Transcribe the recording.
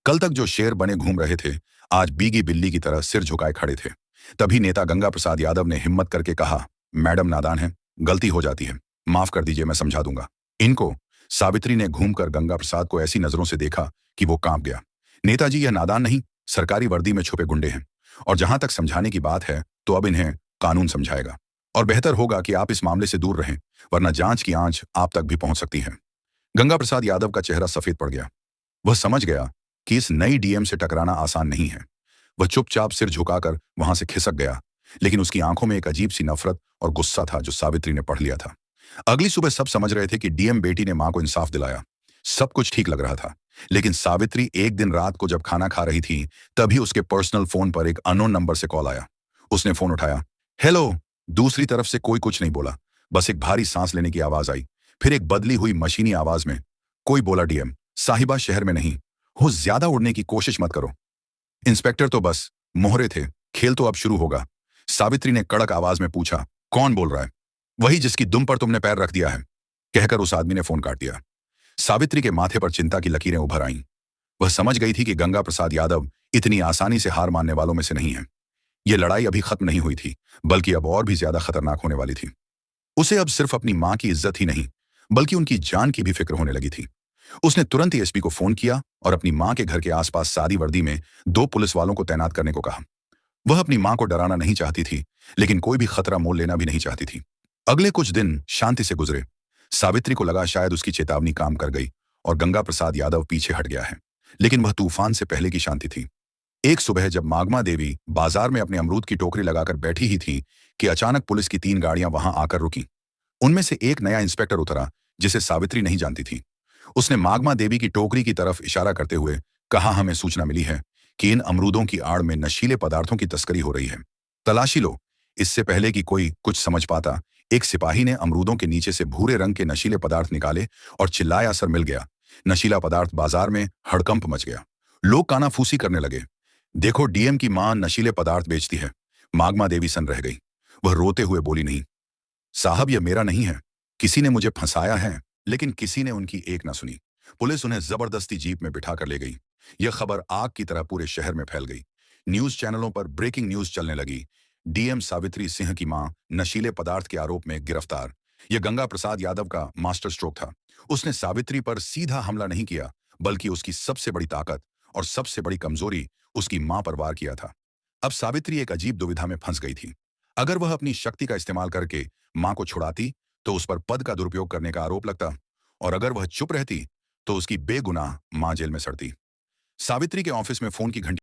कल तक जो शेर बने घूम रहे थे, आज बीगी बिल्ली की तरह सिर झुकाए खड़े थे। तभी नेता गंगा प्रसाद यादव ने हिम्मत करके कहा, मैडम नादान है, गलती हो जाती है, माफ कर दीजिए, मैं समझा दूंगा इनको। सावित्री ने घूमकर गंगा प्रसाद को ऐसी नजरों से देखा कि वो कांप गया। नेताजी, यह नादान नहीं, सरकारी वर्दी में छुपे गुंडे हैं, और जहां तक समझाने की बात है तो अब इन्हें कानून समझाएगा। और बेहतर होगा कि आप इस मामले से दूर रहें, वरना जांच की आंच आप तक भी पहुंच सकती है। गंगा प्रसाद यादव का चेहरा सफेद पड़ गया। वह समझ गया कि इस नई डीएम से टकराना आसान नहीं है। वह चुपचाप सिर झुकाकर वहां से खिसक गया, लेकिन उसकी आंखों में एक अजीब सी नफरत और गुस्सा था जो सावित्री ने पढ़ लिया था। अगली सुबह सब समझ रहे थे कि डीएम बेटी ने मां को इंसाफ दिलाया। सब कुछ ठीक लग रहा था, लेकिन सावित्री एक दिन रात को जब खाना खा रही थी, तभी उसके पर्सनल फोन पर एक अननोन नंबर से कॉल आया। उसने फोन उठाया। हेलो। दूसरी तरफ से कोई कुछ नहीं बोला, बस एक भारी सांस लेने की आवाज आई। फिर एक बदली हुई मशीनी आवाज में कोई बोला, डीएम साहिबा शहर में नहीं हो, ज्यादा उड़ने की कोशिश मत करो। इंस्पेक्टर तो बस मोहरे थे, खेल तो अब शुरू होगा। सावित्री ने कड़क आवाज में पूछा, कौन बोल रहा है? वही जिसकी दुम पर तुमने पैर रख दिया है, कहकर उस आदमी ने फोन काट दिया। सावित्री के माथे पर चिंता की लकीरें उभर आईं। वह समझ गई थी कि गंगा प्रसाद यादव इतनी आसानी से हार मानने वालों में से नहीं है। यह लड़ाई अभी खत्म नहीं हुई थी, बल्कि अब और भी ज्यादा खतरनाक होने वाली थी। उसे अब सिर्फ अपनी मां की इज्जत ही नहीं, बल्कि उनकी जान की भी फिक्र होने लगी थी। उसने तुरंत ही एसपी को फोन किया और अपनी मां के घर के आसपास सादी वर्दी में 2 पुलिस वालों को तैनात करने को कहा। वह अपनी मां को डराना नहीं चाहती थी, लेकिन कोई भी खतरा मोल लेना भी नहीं चाहती थी। अगले कुछ दिन शांति से गुजरे। सावित्री को लगा शायद उसकी चेतावनी काम कर गई और गंगा प्रसाद यादव पीछे हट गया है, लेकिन वह तूफान से पहले की शांति थी। एक सुबह जब मागमा देवी बाजार में अपने अमरूद की टोकरी लगाकर बैठी ही थी कि अचानक पुलिस की 3 गाड़ियां वहां आकर रुकी। उनमें से एक नया इंस्पेक्टर उतरा, जिसे सावित्री नहीं जानती थी। उसने मागमा देवी की टोकरी की तरफ इशारा करते हुए कहा, हमें सूचना मिली है कि इन अमरूदों की आड़ में नशीले पदार्थों की तस्करी हो रही है, तलाशी लो। इससे पहले कि कोई कुछ समझ पाता, एक सिपाही ने अमरूदों के नीचे से भूरे रंग के नशीले पदार्थ निकाले और चिल्लाया, सर मिल गया। नशीला पदार्थ। बाजार में हड़कंप मच गया। लोग कानाफूसी करने लगे। देखो, डीएम की मां नशीले पदार्थ बेचती है। मागमा देवी सन रह गई। वह रोते हुए बोली, नहीं साहब, यह मेरा नहीं है, किसी ने मुझे फंसाया है। लेकिन किसी ने उनकी एक ना सुनी। पुलिस उन्हें जबरदस्ती जीप में बिठा कर ले गई। यह खबर आग की तरह पूरे शहर में फैल गई। न्यूज चैनलों पर ब्रेकिंग न्यूज चलने लगी। डीएम सावित्री सिंह की मां नशीले पदार्थ के आरोप में गिरफ्तार। यह गंगा प्रसाद यादव का मास्टर स्ट्रोक था। उसने सावित्री पर सीधा हमला नहीं किया, बल्कि उसकी सबसे बड़ी ताकत और सबसे बड़ी कमजोरी, उसकी मां पर वार किया था। अब सावित्री एक अजीब दुविधा में फंस गई थी। अगर वह अपनी शक्ति का इस्तेमाल करके मां को छुड़ाती तो उस पर पद का दुरुपयोग करने का आरोप लगता, और अगर वह चुप रहती तो उसकी बेगुनाह मां जेल में सड़ती। सावित्री के ऑफिस में फोन की घंटी